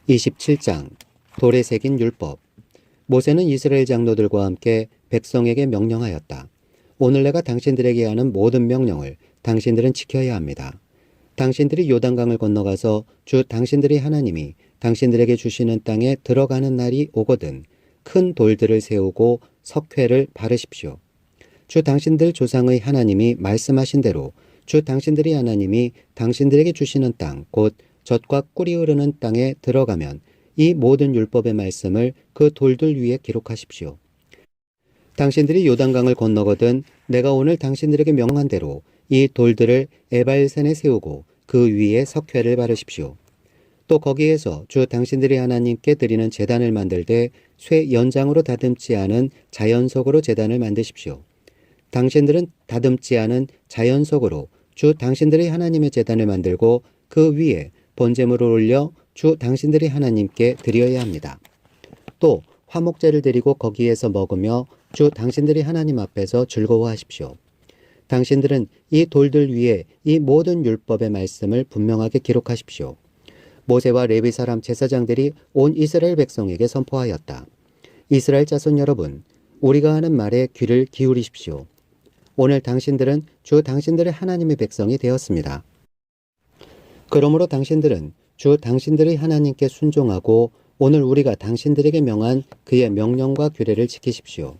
27장 돌에 새긴 율법. 모세는 이스라엘 장로들과 함께 백성에게 명령하였다. 오늘 내가 당신들에게 하는 모든 명령을 당신들은 지켜야 합니다. 당신들이 요단강을 건너가서 주 당신들의 하나님이 당신들에게 주시는 땅에 들어가는 날이 오거든 큰 돌들을 세우고 석회를 바르십시오. 주 당신들 조상의 하나님이 말씀하신 대로 주 당신들의 하나님이 당신들에게 주시는 땅, 곧 젖과 꿀이 흐르는 땅에 들어가면 이 모든 율법의 말씀을 그 돌들 위에 기록하십시오. 당신들이 요단강을 건너거든 내가 오늘 당신들에게 명한 대로 이 돌들을 에발산에 세우고 그 위에 석회를 바르십시오. 또 거기에서 주 당신들이 하나님께 드리는 제단을 만들 때 쇠 연장으로 다듬지 않은 자연석으로 제단을 만드십시오. 당신들은 다듬지 않은 자연석으로 주 당신들의 하나님의 제단을 만들고 그 위에 번제물을 올려 주 당신들이 하나님께 드려야 합니다. 또 화목제를 드리고 거기에서 먹으며 주 당신들이 하나님 앞에서 즐거워하십시오. 당신들은 이 돌들 위에 이 모든 율법의 말씀을 분명하게 기록하십시오. 모세와 레위 사람 제사장들이 온 이스라엘 백성에게 선포하였다. 이스라엘 자손 여러분, 우리가 하는 말에 귀를 기울이십시오. 오늘 당신들은 주 당신들의 하나님의 백성이 되었습니다. 그러므로 당신들은 주 당신들의 하나님께 순종하고 오늘 우리가 당신들에게 명한 그의 명령과 규례를 지키십시오.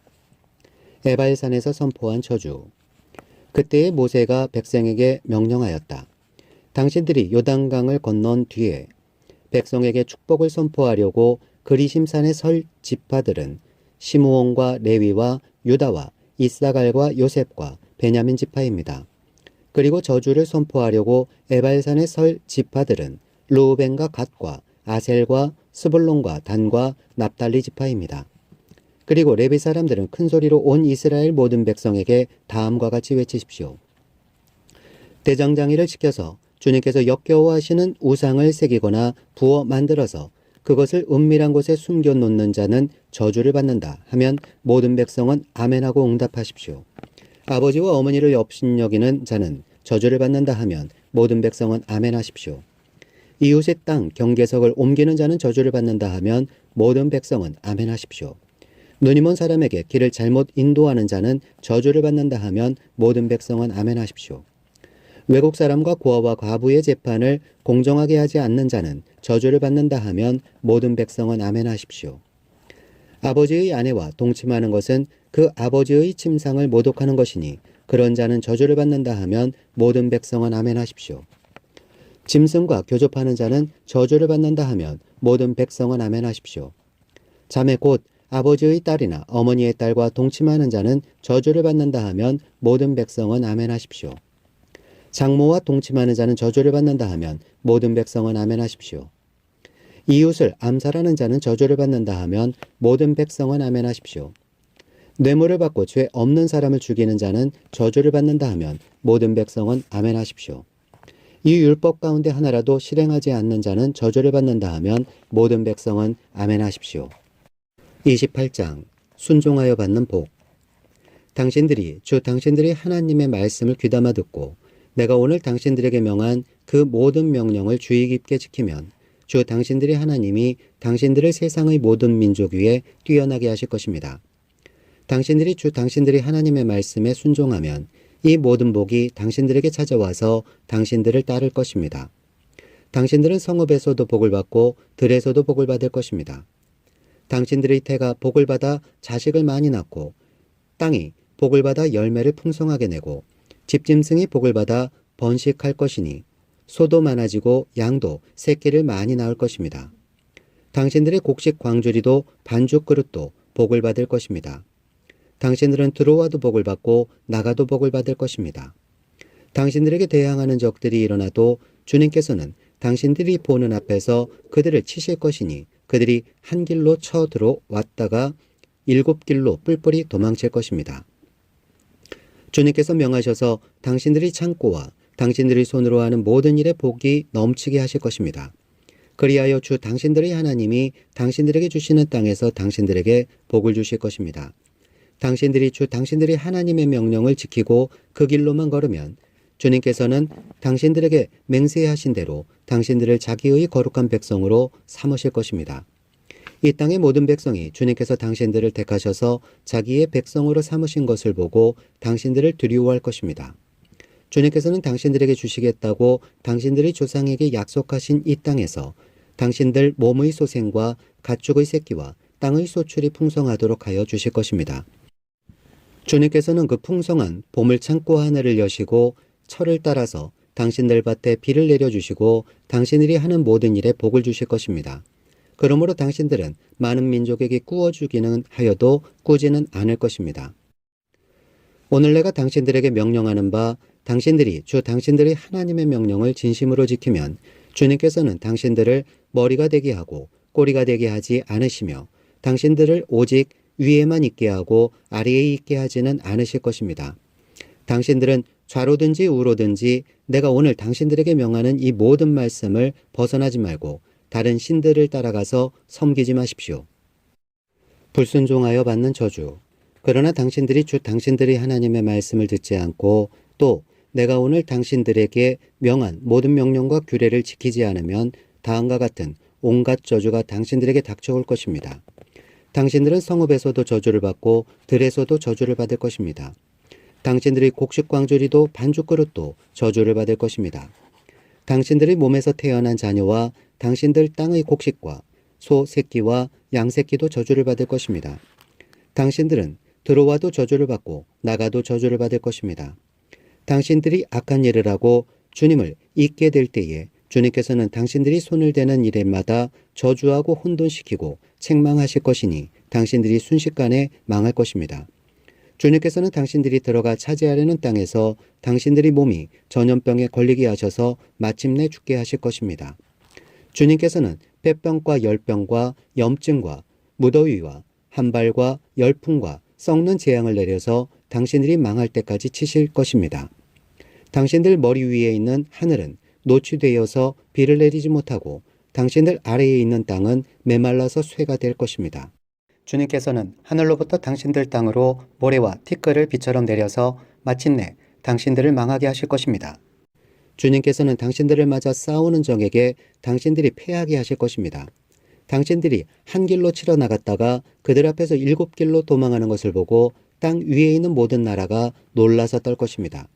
에발산에서 선포한 저주. 그때에 모세가 백성에게 명령하였다. 당신들이 요단강을 건넌 뒤에 백성에게 축복을 선포하려고 그리심산에 설 지파들은 시므온과 레위와 유다와 이사갈과 요셉과 베냐민 지파입니다. 그리고 저주를 선포하려고 에발산에 설 지파들은 르우벤과 갓과 아셀과 스불론과 단과 납달리 지파입니다. 그리고 레위 사람들은 큰 소리로 온 이스라엘 모든 백성에게 다음과 같이 외치십시오. 대장장이를 지켜서 주님께서 역겨워하시는 우상을 새기거나 부어 만들어서 그것을 은밀한 곳에 숨겨놓는 자는 저주를 받는다 하면 모든 백성은 아멘하고 응답하십시오. 아버지와 어머니를 업신여기는 자는 저주를 받는다 하면 모든 백성은 아멘하십시오. 이웃의 땅 경계석을 옮기는 자는 저주를 받는다 하면 모든 백성은 아멘하십시오. 눈이 먼 사람에게 길을 잘못 인도하는 자는 저주를 받는다 하면 모든 백성은 아멘하십시오. 외국 사람과 고아와 과부의 재판을 공정하게 하지 않는 자는 저주를 받는다 하면 모든 백성은 아멘하십시오. 아버지의 아내와 동침하는 것은 그 아버지의 침상을 모독하는 것이니 그런 자는 저주를 받는다 하면 모든 백성은 아멘하십시오. 짐승과 교접하는 자는 저주를 받는다 하면 모든 백성은 아멘하십시오. 자매 곧 아버지의 딸이나 어머니의 딸과 동침하는 자는 저주를 받는다 하면 모든 백성은 아멘하십시오. 장모와 동침하는 자는 저주를 받는다 하면 모든 백성은 아멘하십시오. 이웃을 암살하는 자는 저주를 받는다 하면 모든 백성은 아멘하십시오. 뇌물을 받고 죄 없는 사람을 죽이는 자는 저주를 받는다 하면 모든 백성은 아멘하십시오. 이 율법 가운데 하나라도 실행하지 않는 자는 저주를 받는다 하면 모든 백성은 아멘하십시오. 28장 순종하여 받는 복. 당신들이 주 당신들이 하나님의 말씀을 귀담아 듣고 내가 오늘 당신들에게 명한 그 모든 명령을 주의 깊게 지키면 주 당신들이 하나님이 당신들을 세상의 모든 민족 위에 뛰어나게 하실 것입니다. 당신들이 주 당신들이 하나님의 말씀에 순종하면 이 모든 복이 당신들에게 찾아와서 당신들을 따를 것입니다. 당신들은 성읍에서도 복을 받고 들에서도 복을 받을 것입니다. 당신들의 태가 복을 받아 자식을 많이 낳고 땅이 복을 받아 열매를 풍성하게 내고 집짐승이 복을 받아 번식할 것이니 소도 많아지고 양도 새끼를 많이 낳을 것입니다. 당신들의 곡식 광주리도 반죽 그릇도 복을 받을 것입니다. 당신들은 들어와도 복을 받고 나가도 복을 받을 것입니다. 당신들에게 대항하는 적들이 일어나도 주님께서는 당신들이 보는 앞에서 그들을 치실 것이니 그들이 한 길로 쳐들어왔다가 7길로 뿔뿔이 도망칠 것입니다. 주님께서 명하셔서 당신들이 창고와 당신들이 손으로 하는 모든 일에 복이 넘치게 하실 것입니다. 그리하여 주 당신들의 하나님이 당신들에게 주시는 땅에서 당신들에게 복을 주실 것입니다. 당신들이 주 당신들의 하나님의 명령을 지키고 그 길로만 걸으면 주님께서는 당신들에게 맹세하신 대로 당신들을 자기의 거룩한 백성으로 삼으실 것입니다. 이 땅의 모든 백성이 주님께서 당신들을 택하셔서 자기의 백성으로 삼으신 것을 보고 당신들을 두려워할 것입니다. 주님께서는 당신들에게 주시겠다고 당신들의 조상에게 약속하신 이 땅에서 당신들 몸의 소생과 가축의 새끼와 땅의 소출이 풍성하도록 하여 주실 것입니다. 주님께서는 그 풍성한 보물 창고 하늘을 여시고 철을 따라서 당신들 밭에 비를 내려주시고 당신들이 하는 모든 일에 복을 주실 것입니다. 그러므로 당신들은 많은 민족에게 꾸어주기는 하여도 꾸지는 않을 것입니다. 오늘 내가 당신들에게 명령하는 바 당신들이 주 당신들의 하나님의 명령을 진심으로 지키면 주님께서는 당신들을 머리가 되게 하고 꼬리가 되게 하지 않으시며 당신들을 오직 위에만 있게 하고 아래에 있게 하지는 않으실 것입니다. 당신들은 좌로든지 우로든지 내가 오늘 당신들에게 명하는 이 모든 말씀을 벗어나지 말고 다른 신들을 따라가서 섬기지 마십시오. 불순종하여 받는 저주. 그러나 당신들이 주 당신들의 하나님의 말씀을 듣지 않고 또 내가 오늘 당신들에게 명한 모든 명령과 규례를 지키지 않으면 다음과 같은 온갖 저주가 당신들에게 닥쳐올 것입니다. 당신들은 성읍에서도 저주를 받고 들에서도 저주를 받을 것입니다. 당신들의 곡식 광주리도 반죽 그릇도 저주를 받을 것입니다. 당신들의 몸에서 태어난 자녀와 당신들 땅의 곡식과 소 새끼와 양 새끼도 저주를 받을 것입니다. 당신들은 들어와도 저주를 받고 나가도 저주를 받을 것입니다. 당신들이 악한 일을 하고 주님을 잊게 될 때에 주님께서는 당신들이 손을 대는 일에마다 저주하고 혼돈시키고 책망하실 것이니 당신들이 순식간에 망할 것입니다. 주님께서는 당신들이 들어가 차지하려는 땅에서 당신들의 몸이 전염병에 걸리게 하셔서 마침내 죽게 하실 것입니다. 주님께서는 폐병과 열병과 염증과 무더위와 한발과 열풍과 썩는 재앙을 내려서 당신들이 망할 때까지 치실 것입니다. 당신들 머리 위에 있는 하늘은 노취되어서 비를 내리지 못하고 당신들 아래에 있는 땅은 메말라서 쇠가 될 것입니다. 주님께서는 하늘로부터 당신들 땅으로 모래와 티끌을 비처럼 내려서 마침내 당신들을 망하게 하실 것입니다. 주님께서는 당신들을 맞아 싸우는 적에게 당신들이 패하게 하실 것입니다. 당신들이 한 길로 치러 나갔다가 그들 앞에서 7길로 도망하는 것을 보고 땅 위에 있는 모든 나라가 놀라서 떨 것입니다.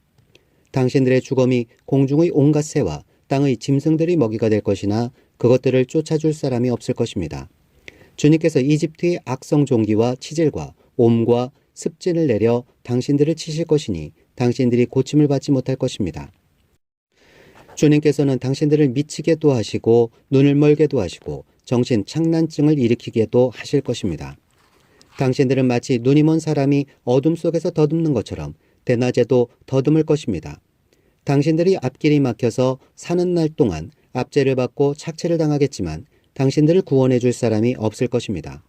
당신들의 죽음이 공중의 온갖 새와 땅의 짐승들이 먹이가 될 것이나 그것들을 쫓아줄 사람이 없을 것입니다. 주님께서 이집트의 악성 종기와 치질과 옴과 습진을 내려 당신들을 치실 것이니 당신들이 고침을 받지 못할 것입니다. 주님께서는 당신들을 미치게도 하시고 눈을 멀게도 하시고 정신 착란증을 일으키게도 하실 것입니다. 당신들은 마치 눈이 먼 사람이 어둠 속에서 더듬는 것처럼 대낮에도 더듬을 것입니다. 당신들이 앞길이 막혀서 사는 날 동안 압제를 받고 착취를 당하겠지만 당신들을 구원해 줄 사람이 없을 것입니다.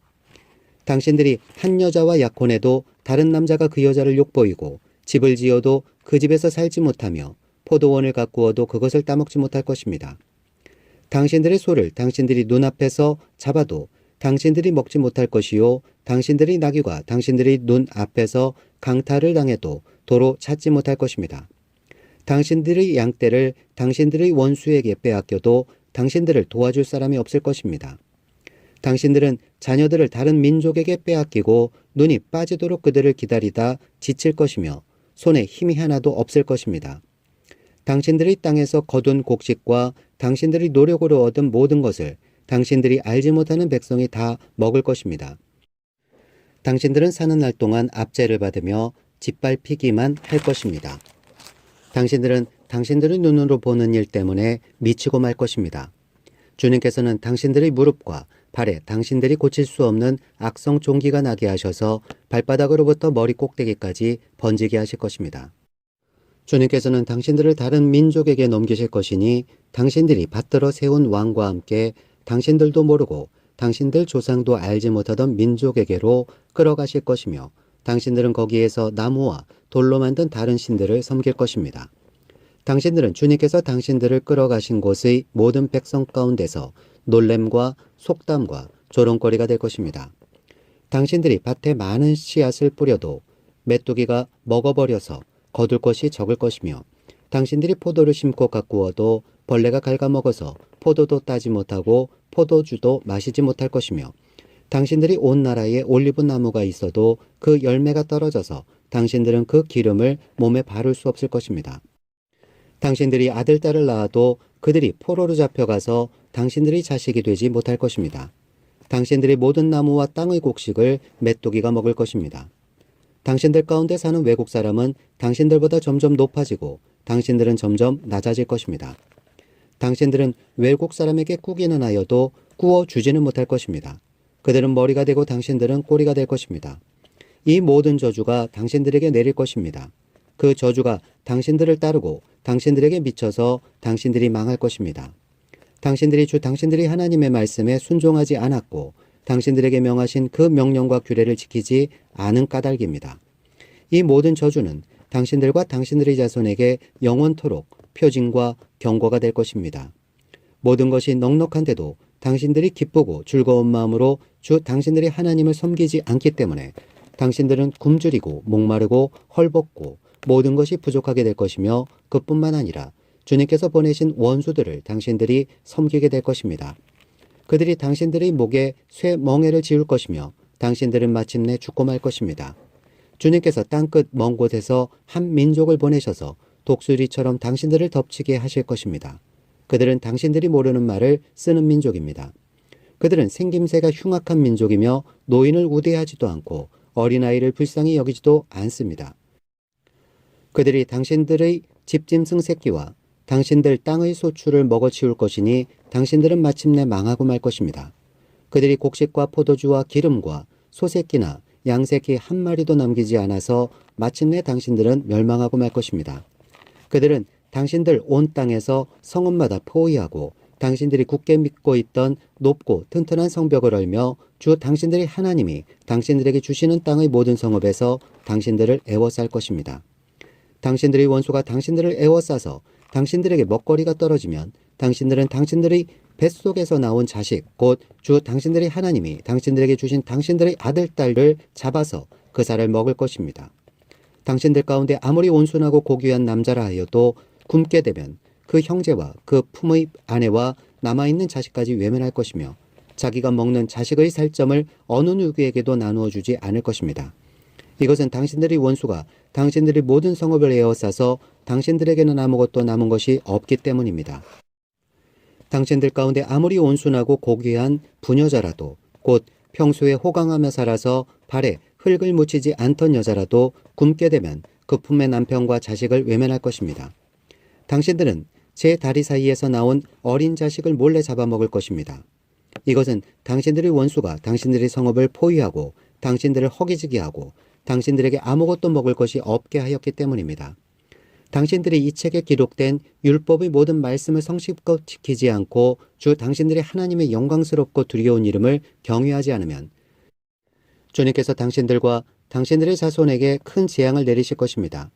당신들이 한 여자와 약혼해도 다른 남자가 그 여자를 욕보이고 집을 지어도 그 집에서 살지 못하며 포도원을 가꾸어도 그것을 따먹지 못할 것입니다. 당신들의 소를 당신들이 눈앞에서 잡아도 당신들이 먹지 못할 것이요 당신들의 나귀가 당신들의 눈 앞에서 강탈을 당해도 도로 찾지 못할 것입니다. 당신들의 양떼를 당신들의 원수에게 빼앗겨도 당신들을 도와줄 사람이 없을 것입니다. 당신들은 자녀들을 다른 민족에게 빼앗기고 눈이 빠지도록 그들을 기다리다 지칠 것이며 손에 힘이 하나도 없을 것입니다. 당신들의 땅에서 거둔 곡식과 당신들의 노력으로 얻은 모든 것을 당신들이 알지 못하는 백성이 다 먹을 것입니다. 당신들은 사는 날 동안 압제를 받으며 짓밟히기만 할 것입니다. 당신들은 당신들의 눈으로 보는 일 때문에 미치고 말 것입니다. 주님께서는 당신들의 무릎과 발에 당신들이 고칠 수 없는 악성 종기가 나게 하셔서 발바닥으로부터 머리 꼭대기까지 번지게 하실 것입니다. 주님께서는 당신들을 다른 민족에게 넘기실 것이니 당신들이 받들어 세운 왕과 함께 당신들도 모르고 당신들 조상도 알지 못하던 민족에게로 끌어가실 것이며 당신들은 거기에서 나무와 돌로 만든 다른 신들을 섬길 것입니다. 당신들은 주님께서 당신들을 끌어가신 곳의 모든 백성 가운데서 놀램과 속담과 조롱거리가 될 것입니다. 당신들이 밭에 많은 씨앗을 뿌려도 메뚜기가 먹어버려서 거둘 것이 적을 것이며 당신들이 포도를 심고 가꾸어도 벌레가 갉아먹어서 포도도 따지 못하고 포도주도 마시지 못할 것이며 당신들이 온 나라에 올리브 나무가 있어도 그 열매가 떨어져서 당신들은 그 기름을 몸에 바를 수 없을 것입니다. 당신들이 아들, 딸을 낳아도 그들이 포로로 잡혀가서 당신들이 자식이 되지 못할 것입니다. 당신들이 모든 나무와 땅의 곡식을 메뚜기가 먹을 것입니다. 당신들 가운데 사는 외국 사람은 당신들보다 점점 높아지고 당신들은 점점 낮아질 것입니다. 당신들은 외국 사람에게 꾸기는 하여도 꾸어 주지는 못할 것입니다. 그들은 머리가 되고 당신들은 꼬리가 될 것입니다. 이 모든 저주가 당신들에게 내릴 것입니다. 그 저주가 당신들을 따르고 당신들에게 미쳐서 당신들이 망할 것입니다. 당신들이 당신들이 하나님의 말씀에 순종하지 않았고 당신들에게 명하신 그 명령과 규례를 지키지 않은 까닭입니다. 이 모든 저주는 당신들과 당신들의 자손에게 영원토록 표징과 경고가 될 것입니다. 모든 것이 넉넉한데도 당신들이 기쁘고 즐거운 마음으로 당신들이 하나님을 섬기지 않기 때문에 당신들은 굶주리고 목마르고 헐벗고 모든 것이 부족하게 될 것이며 그뿐만 아니라 주님께서 보내신 원수들을 당신들이 섬기게 될 것입니다. 그들이 당신들의 목에 쇠 멍에를 지을 것이며 당신들은 마침내 죽고 말 것입니다. 주님께서 땅끝 먼 곳에서 한 민족을 보내셔서 독수리처럼 당신들을 덮치게 하실 것입니다. 그들은 당신들이 모르는 말을 쓰는 민족입니다. 그들은 생김새가 흉악한 민족이며 노인을 우대하지도 않고 어린아이를 불쌍히 여기지도 않습니다. 그들이 당신들의 집짐승 새끼와 당신들 땅의 소출을 먹어치울 것이니 당신들은 마침내 망하고 말 것입니다. 그들이 곡식과 포도주와 기름과 소새끼나 양새끼 한 마리도 남기지 않아서 마침내 당신들은 멸망하고 말 것입니다. 그들은 당신들 온 땅에서 성읍마다 포위하고 당신들이 굳게 믿고 있던 높고 튼튼한 성벽을 얼며 당신들의 하나님이 당신들에게 주시는 땅의 모든 성읍에서 당신들을 애워쌀 것입니다. 당신들의 원수가 당신들을 애워싸서 당신들에게 먹거리가 떨어지면 당신들은 당신들의 뱃속에서 나온 자식 곧 당신들의 하나님이 당신들에게 주신 당신들의 아들, 딸을 잡아서 그 살을 먹을 것입니다. 당신들 가운데 아무리 온순하고 고귀한 남자라 하여도 굶게 되면 그 형제와 그 품의 아내와 남아있는 자식까지 외면할 것이며 자기가 먹는 자식의 살점을 어느 누구에게도 나누어 주지 않을 것입니다. 이것은 당신들의 원수가 당신들의 모든 성읍을 에워싸서 당신들에게는 아무것도 남은 것이 없기 때문입니다. 당신들 가운데 아무리 온순하고 고귀한 부녀자라도 곧 평소에 호강하며 살아서 발에 흙을 묻히지 않던 여자라도 굶게 되면 그 품의 남편과 자식을 외면할 것입니다. 당신들은 제 다리 사이에서 나온 어린 자식을 몰래 잡아먹을 것입니다. 이것은 당신들의 원수가 당신들의 성읍을 포위하고 당신들을 허기지게 하고 당신들에게 아무것도 먹을 것이 없게 하였기 때문입니다. 당신들이 이 책에 기록된 율법의 모든 말씀을 성실껏 지키지 않고 당신들의 하나님의 영광스럽고 두려운 이름을 경외하지 않으면 주님께서 당신들과 당신들의 자손에게 큰 재앙을 내리실 것입니다.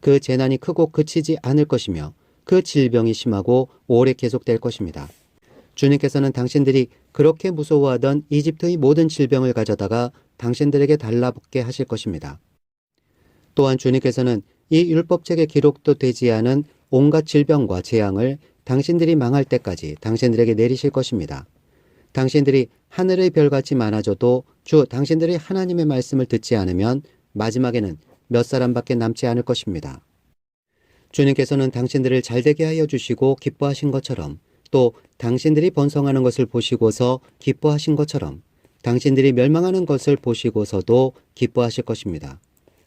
그 재난이 크고 그치지 않을 것이며 그 질병이 심하고 오래 계속될 것입니다. 주님께서는 당신들이 그렇게 무서워하던 이집트의 모든 질병을 가져다가 당신들에게 달라붙게 하실 것입니다. 또한 주님께서는 이 율법책에 기록도 되지 않은 온갖 질병과 재앙을 당신들이 망할 때까지 당신들에게 내리실 것입니다. 당신들이 하늘의 별같이 많아져도 당신들이 하나님의 말씀을 듣지 않으면 마지막에는 몇 사람밖에 남지 않을 것입니다. 주님께서는 당신들을 잘되게 하여 주시고 기뻐하신 것처럼 또 당신들이 번성하는 것을 보시고서 기뻐하신 것처럼 당신들이 멸망하는 것을 보시고서도 기뻐하실 것입니다.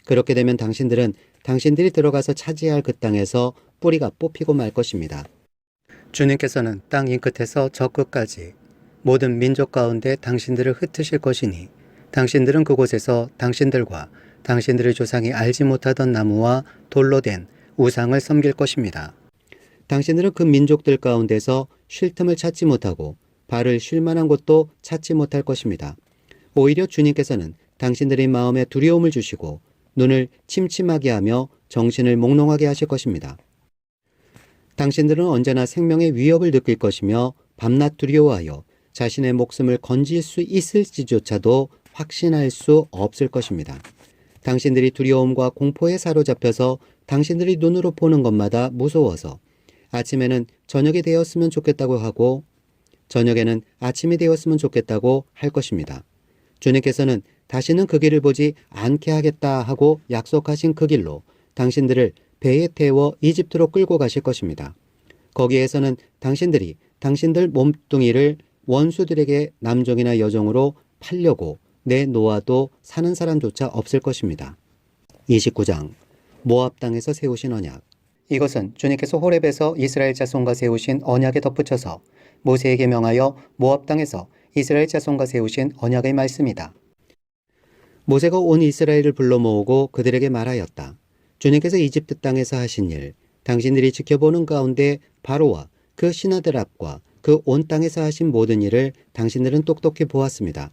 그렇게 되면 당신들은 당신들이 들어가서 차지할 그 땅에서 뿌리가 뽑히고 말 것입니다. 주님께서는 땅 이 끝에서 저 끝까지 모든 민족 가운데 당신들을 흩으실 것이니 당신들은 그곳에서 당신들과 당신들의 조상이 알지 못하던 나무와 돌로 된 우상을 섬길 것입니다. 당신들은 그 민족들 가운데서 쉴 틈을 찾지 못하고 발을 쉴 만한 곳도 찾지 못할 것입니다. 오히려 주님께서는 당신들의 마음에 두려움을 주시고 눈을 침침하게 하며 정신을 몽롱하게 하실 것입니다. 당신들은 언제나 생명의 위협을 느낄 것이며 밤낮 두려워하여 자신의 목숨을 건질 수 있을지조차도 확신할 수 없을 것입니다. 당신들이 두려움과 공포에 사로잡혀서 당신들이 눈으로 보는 것마다 무서워서 아침에는 저녁이 되었으면 좋겠다고 하고 저녁에는 아침이 되었으면 좋겠다고 할 것입니다. 주님께서는 다시는 그 길을 보지 않게 하겠다 하고 약속하신 그 길로 당신들을 배에 태워 이집트로 끌고 가실 것입니다. 거기에서는 당신들이 당신들 몸뚱이를 원수들에게 남종이나 여종으로 팔려고 내놓아도 사는 사람조차 없을 것입니다. 29장 모압 땅에서 세우신 언약. 이것은 주님께서 호렙에서 이스라엘 자손과 세우신 언약에 덧붙여서 모세에게 명하여 모압 땅에서 이스라엘 자손과 세우신 언약의 말씀이다. 모세가 온 이스라엘을 불러 모으고 그들에게 말하였다. 주님께서 이집트 땅에서 하신 일, 당신들이 지켜보는 가운데 바로와 그 신하들 앞과 그 온 땅에서 하신 모든 일을 당신들은 똑똑히 보았습니다.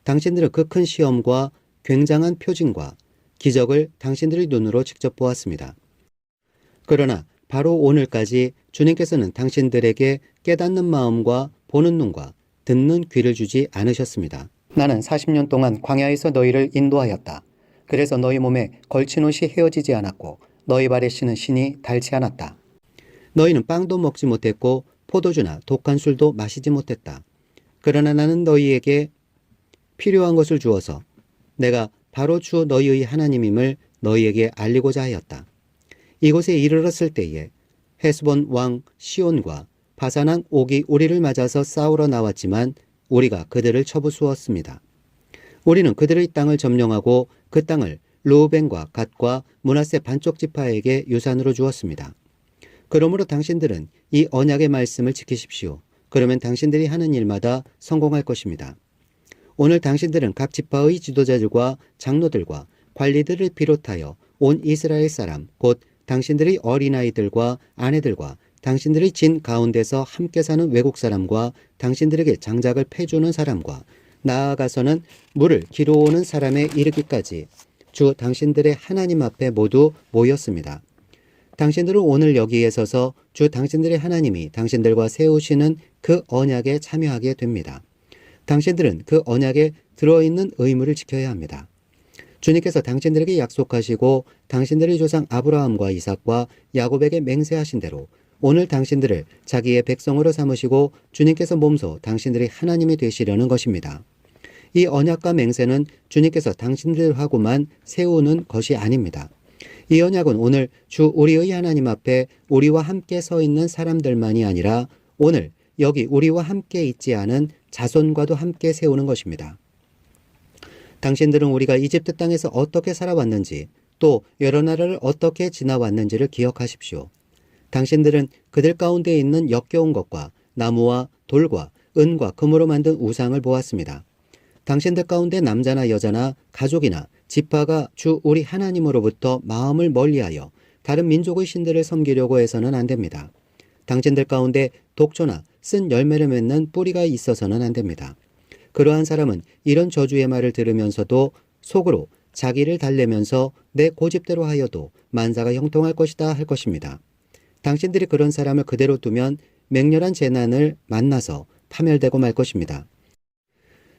당신들은 그 큰 시험과 굉장한 표징과 기적을 당신들의 눈으로 직접 보았습니다. 그러나 바로 오늘까지 주님께서는 당신들에게 깨닫는 마음과 보는 눈과 듣는 귀를 주지 않으셨습니다. 나는 40년 동안 광야에서 너희를 인도하였다. 그래서 너희 몸에 걸친 옷이 헤어지지 않았고 너희 발에 신은 신이 닳지 않았다. 너희는 빵도 먹지 못했고 포도주나 독한 술도 마시지 못했다. 그러나 나는 너희에게 필요한 것을 주어서 내가 바로 주 너희의 하나님임을 너희에게 알리고자 하였다. 이곳에 이르렀을 때에 헤스본 왕 시온과 바산왕 옥이 우리를 맞아서 싸우러 나왔지만 우리가 그들을 쳐부수었습니다. 우리는 그들의 땅을 점령하고 그 땅을 르우벤과 갓과 므낫세 반쪽 지파에게 유산으로 주었습니다. 그러므로 당신들은 이 언약의 말씀을 지키십시오. 그러면 당신들이 하는 일마다 성공할 것입니다. 오늘 당신들은 각 지파의 지도자들과 장로들과 관리들을 비롯하여 온 이스라엘 사람 곧 당신들의 어린아이들과 아내들과 당신들의 진 가운데서 함께 사는 외국 사람과 당신들에게 장작을 패주는 사람과 나아가서는 물을 기르오는 사람에 이르기까지 주 당신들의 하나님 앞에 모두 모였습니다. 당신들은 오늘 여기에 서서 주 당신들의 하나님이 당신들과 세우시는 그 언약에 참여하게 됩니다. 당신들은 그 언약에 들어있는 의무를 지켜야 합니다. 주님께서 당신들에게 약속하시고 당신들의 조상 아브라함과 이삭과 야곱에게 맹세하신 대로 오늘 당신들을 자기의 백성으로 삼으시고 주님께서 몸소 당신들의 하나님이 되시려는 것입니다. 이 언약과 맹세는 주님께서 당신들하고만 세우는 것이 아닙니다. 이 언약은 오늘 주 우리의 하나님 앞에 우리와 함께 서 있는 사람들만이 아니라 오늘 여기 우리와 함께 있지 않은 자손과도 함께 세우는 것입니다. 당신들은 우리가 이집트 땅에서 어떻게 살아왔는지 또 여러 나라를 어떻게 지나왔는지를 기억하십시오. 당신들은 그들 가운데 있는 역겨운 것과 나무와 돌과 은과 금으로 만든 우상을 보았습니다. 당신들 가운데 남자나 여자나 가족이나 지파가 주 우리 하나님으로부터 마음을 멀리하여 다른 민족의 신들을 섬기려고 해서는 안 됩니다. 당신들 가운데 독초나 쓴 열매를 맺는 뿌리가 있어서는 안 됩니다. 그러한 사람은 이런 저주의 말을 들으면서도 속으로 자기를 달래면서 내 고집대로 하여도 만사가 형통할 것이다 할 것입니다. 당신들이 그런 사람을 그대로 두면 맹렬한 재난을 만나서 파멸되고 말 것입니다.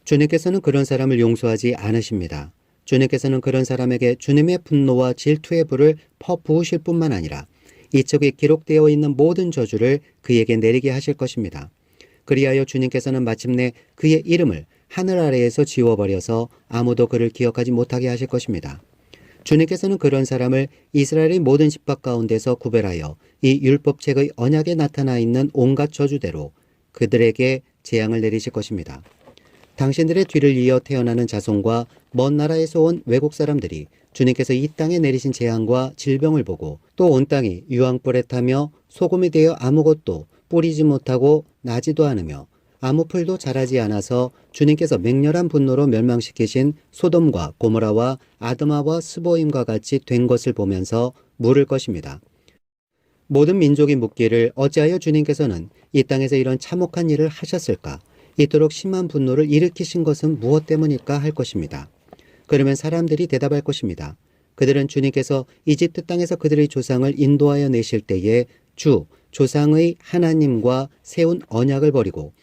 주님께서는 그런 사람을 용서하지 않으십니다. 주님께서는 그런 사람에게 주님의 분노와 질투의 불을 퍼부으실 뿐만 아니라 이 책에 기록되어 있는 모든 저주를 그에게 내리게 하실 것입니다. 그리하여 주님께서는 마침내 그의 이름을 하늘 아래에서 지워버려서 아무도 그를 기억하지 못하게 하실 것입니다. 주님께서는 그런 사람을 이스라엘의 모든 집합 가운데서 구별하여 이 율법책의 언약에 나타나 있는 온갖 저주대로 그들에게 재앙을 내리실 것입니다. 당신들의 뒤를 이어 태어나는 자손과 먼 나라에서 온 외국 사람들이 주님께서 이 땅에 내리신 재앙과 질병을 보고 또 온 땅이 유황불에 타며 소금이 되어 아무것도 뿌리지 못하고 나지도 않으며 아무 풀도 자라지 않아서 주님께서 맹렬한 분노로 멸망시키신 소돔과 고모라와 아드마와 스보임과 같이 된 것을 보면서 물을 것입니다. 모든 민족이 묻기를 어찌하여 주님께서는 이 땅에서 이런 참혹한 일을 하셨을까? 이토록 심한 분노를 일으키신 것은 무엇 때문일까 할 것입니다. 그러면 사람들이 대답할 것입니다. 그들은 주님께서 이집트 땅에서 그들의 조상을 인도하여 내실 때에 주 조상의 하나님과 세운 언약을 버리고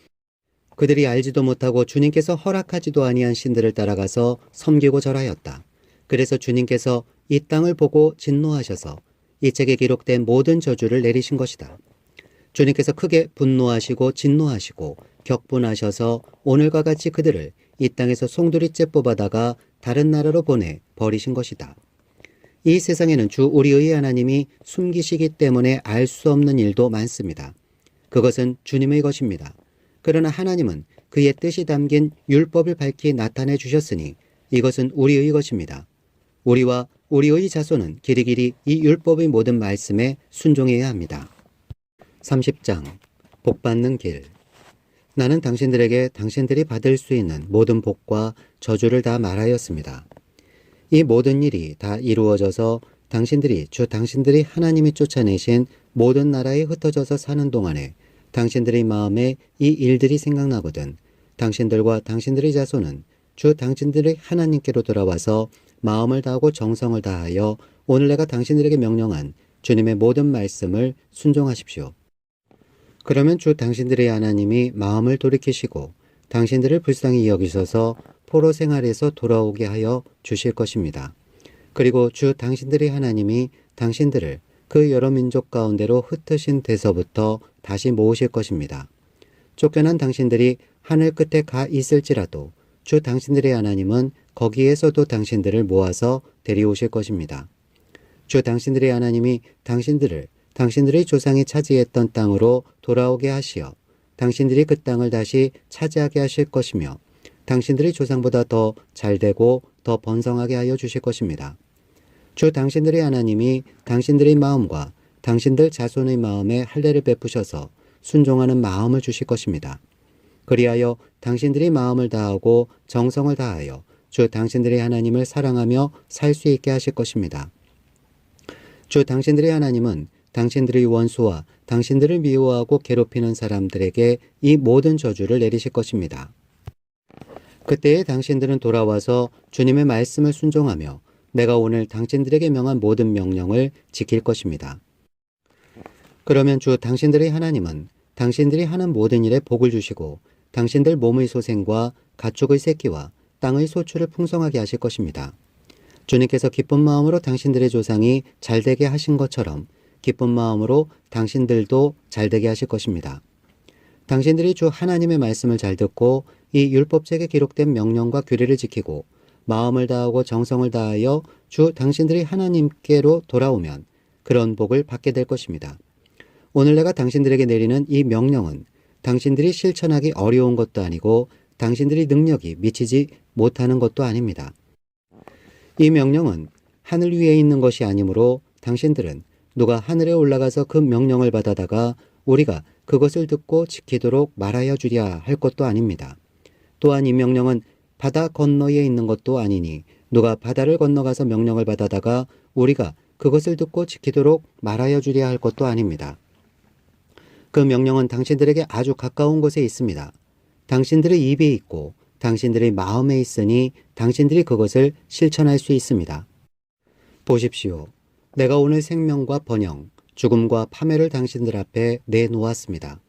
그들이 알지도 못하고 주님께서 허락하지도 아니한 신들을 따라가서 섬기고 절하였다. 그래서 주님께서 이 땅을 보고 진노하셔서 이 책에 기록된 모든 저주를 내리신 것이다. 주님께서 크게 분노하시고 진노하시고 격분하셔서 오늘과 같이 그들을 이 땅에서 송두리째 뽑아다가 다른 나라로 보내 버리신 것이다. 이 세상에는 주 우리의 하나님이 숨기시기 때문에 알 수 없는 일도 많습니다. 그것은 주님의 것입니다. 그러나 하나님은 그의 뜻이 담긴 율법을 밝히 나타내 주셨으니 이것은 우리의 것입니다. 우리와 우리의 자손은 길이길이 이 율법의 모든 말씀에 순종해야 합니다. 30장 복받는 길. 나는 당신들에게 당신들이 받을 수 있는 모든 복과 저주를 다 말하였습니다. 이 모든 일이 다 이루어져서 당신들이 하나님이 쫓아내신 모든 나라에 흩어져서 사는 동안에 당신들의 마음에 이 일들이 생각나거든 당신들과 당신들의 자손은 주 당신들의 하나님께로 돌아와서 마음을 다하고 정성을 다하여 오늘 내가 당신들에게 명령한 주님의 모든 말씀을 순종하십시오. 그러면 주 당신들의 하나님이 마음을 돌이키시고 당신들을 불쌍히 여기셔서 포로 생활에서 돌아오게 하여 주실 것입니다. 그리고 주 당신들의 하나님이 당신들을 그 여러 민족 가운데로 흩으신 데서부터 다시 모으실 것입니다. 쫓겨난 당신들이 하늘 끝에 가 있을지라도 주 당신들의 하나님은 거기에서도 당신들을 모아서 데려오실 것입니다. 주 당신들의 하나님이 당신들의 조상이 차지했던 땅으로 돌아오게 하시어 당신들이 그 땅을 다시 차지하게 하실 것이며 당신들의 조상보다 더 잘되고 더 번성하게 하여 주실 것입니다. 주 당신들의 하나님이 당신들의 마음과 당신들 자손의 마음에 할례를 베푸셔서 순종하는 마음을 주실 것입니다. 그리하여 당신들이 마음을 다하고 정성을 다하여 주 당신들의 하나님을 사랑하며 살 수 있게 하실 것입니다. 주 당신들의 하나님은 당신들의 원수와 당신들을 미워하고 괴롭히는 사람들에게 이 모든 저주를 내리실 것입니다. 그때에 당신들은 돌아와서 주님의 말씀을 순종하며 내가 오늘 당신들에게 명한 모든 명령을 지킬 것입니다. 그러면 주 당신들의 하나님은 당신들이 하는 모든 일에 복을 주시고 당신들 몸의 소생과 가축의 새끼와 땅의 소출을 풍성하게 하실 것입니다. 주님께서 기쁜 마음으로 당신들의 조상이 잘되게 하신 것처럼 기쁜 마음으로 당신들도 잘되게 하실 것입니다. 당신들이 주 하나님의 말씀을 잘 듣고 이 율법책에 기록된 명령과 규례를 지키고 마음을 다하고 정성을 다하여 주 당신들이 하나님께로 돌아오면 그런 복을 받게 될 것입니다. 오늘 내가 당신들에게 내리는 이 명령은 당신들이 실천하기 어려운 것도 아니고 당신들이 능력이 미치지 못하는 것도 아닙니다. 이 명령은 하늘 위에 있는 것이 아니므로 당신들은 누가 하늘에 올라가서 그 명령을 받아다가 우리가 그것을 듣고 지키도록 말하여 주랴 할 것도 아닙니다. 또한 이 명령은 바다 건너에 있는 것도 아니니 누가 바다를 건너가서 명령을 받아다가 우리가 그것을 듣고 지키도록 말하여 주랴 할 것도 아닙니다. 그 명령은 당신들에게 아주 가까운 곳에 있습니다. 당신들의 입에 있고 당신들의 마음에 있으니 당신들이 그것을 실천할 수 있습니다. 보십시오. 내가 오늘 생명과 번영, 죽음과 파멸을 당신들 앞에 내놓았습니다.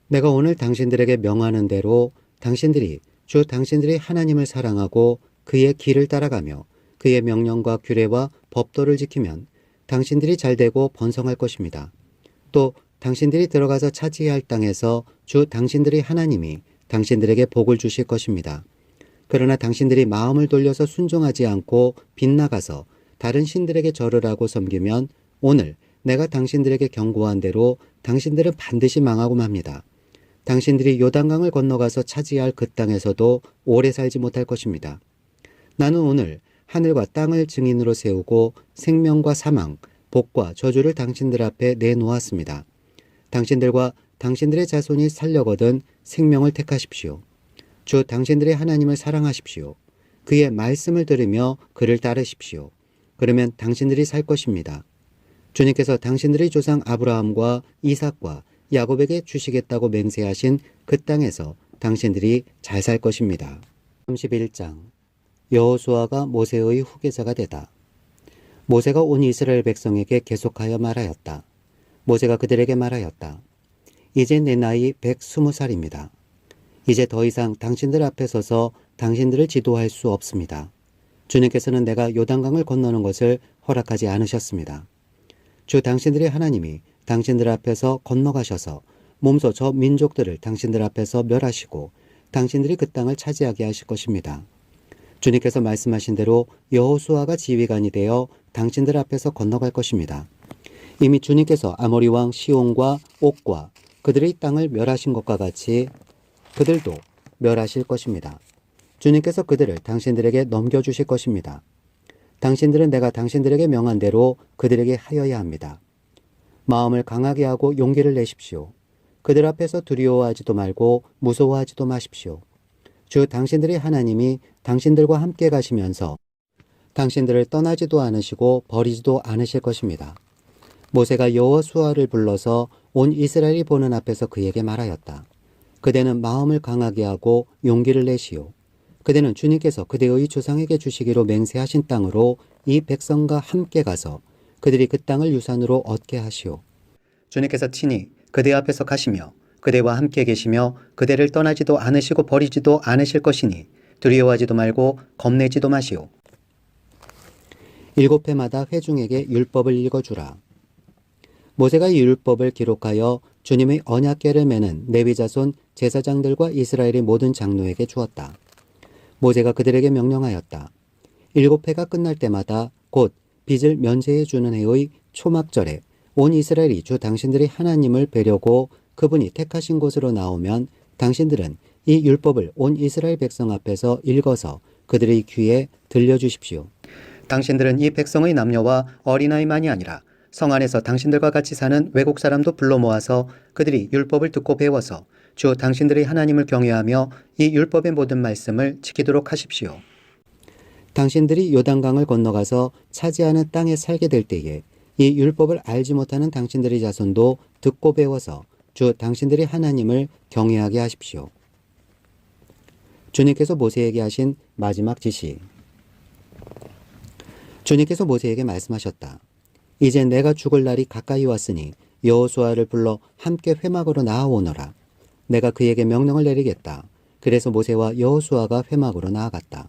내가 오늘 당신들에게 명하는 대로 당신들이 주 당신들의 하나님을 사랑하고 그의 길을 따라가며 그의 명령과 규례와 법도를 지키면 당신들이 잘되고 번성할 것입니다. 또 당신들이 들어가서 차지해야 할 땅에서 주 당신들의 하나님이 당신들에게 복을 주실 것입니다. 그러나 당신들이 마음을 돌려서 순종하지 않고 빗나가서 다른 신들에게 절을 하고 섬기면 오늘 내가 당신들에게 경고한 대로 당신들은 반드시 망하고 맙니다. 당신들이 요단강을 건너가서 차지할 그 땅에서도 오래 살지 못할 것입니다. 나는 오늘 하늘과 땅을 증인으로 세우고 생명과 사망, 복과 저주를 당신들 앞에 내놓았습니다. 당신들과 당신들의 자손이 살려거든 생명을 택하십시오. 주 당신들의 하나님을 사랑하십시오. 그의 말씀을 들으며 그를 따르십시오. 그러면 당신들이 살 것입니다. 주님께서 당신들의 조상 아브라함과 이삭과 야곱에게 주시겠다고 맹세하신 그 땅에서 당신들이 잘 살 것입니다. 31장 여호수아가 모세의 후계자가 되다. 모세가 온 이스라엘 백성에게 계속하여 말하였다. 모세가 그들에게 말하였다. 이제 내 나이 120살입니다. 이제 더 이상 당신들 앞에 서서 당신들을 지도할 수 없습니다. 주님께서는 내가 요단강을 건너는 것을 허락하지 않으셨습니다. 주 당신들의 하나님이 당신들 앞에서 건너가셔서 몸소 저 민족들을 당신들 앞에서 멸하시고 당신들이 그 땅을 차지하게 하실 것입니다. 주님께서 말씀하신 대로 여호수아가 지휘관이 되어 당신들 앞에서 건너갈 것입니다. 이미 주님께서 아모리 왕 시온과 옥과 그들의 땅을 멸하신 것과 같이 그들도 멸하실 것입니다. 주님께서 그들을 당신들에게 넘겨주실 것입니다. 당신들은 내가 당신들에게 명한 대로 그들에게 하여야 합니다. 마음을 강하게 하고 용기를 내십시오. 그들 앞에서 두려워하지도 말고 무서워하지도 마십시오. 주 당신들의 하나님이 당신들과 함께 가시면서 당신들을 떠나지도 않으시고 버리지도 않으실 것입니다. 모세가 여호수아를 불러서 온 이스라엘이 보는 앞에서 그에게 말하였다. 그대는 마음을 강하게 하고 용기를 내시오. 그대는 주님께서 그대의 조상에게 주시기로 맹세하신 땅으로 이 백성과 함께 가서 그들이 그 땅을 유산으로 얻게 하시오. 주님께서 친히 그대 앞에서 가시며 그대와 함께 계시며 그대를 떠나지도 않으시고 버리지도 않으실 것이니 두려워하지도 말고 겁내지도 마시오. 7회마다 회중에게 율법을 읽어주라. 모세가 이 율법을 기록하여 주님의 언약궤를 매는 레위 자손 제사장들과 이스라엘의 모든 장로에게 주었다. 모세가 그들에게 명령하였다. 7회가 끝날 때마다 곧 빚을 면제해 주는 해의 초막절에 온 이스라엘이 주 당신들의 하나님을 뵈려고 그분이 택하신 곳으로 나오면 당신들은 이 율법을 온 이스라엘 백성 앞에서 읽어서 그들의 귀에 들려주십시오. 당신들은 이 백성의 남녀와 어린아이만이 아니라 성 안에서 당신들과 같이 사는 외국 사람도 불러 모아서 그들이 율법을 듣고 배워서 주 당신들의 하나님을 경외하며 이 율법의 모든 말씀을 지키도록 하십시오. 당신들이 요단강을 건너가서 차지하는 땅에 살게 될 때에 이 율법을 알지 못하는 당신들의 자손도 듣고 배워서 주 당신들의 하나님을 경외하게 하십시오. 주님께서 모세에게 하신 마지막 지시. 주님께서 모세에게 말씀하셨다. 이제 내가 죽을 날이 가까이 왔으니 여호수아를 불러 함께 회막으로 나아오너라. 내가 그에게 명령을 내리겠다. 그래서 모세와 여호수아가 회막으로 나아갔다.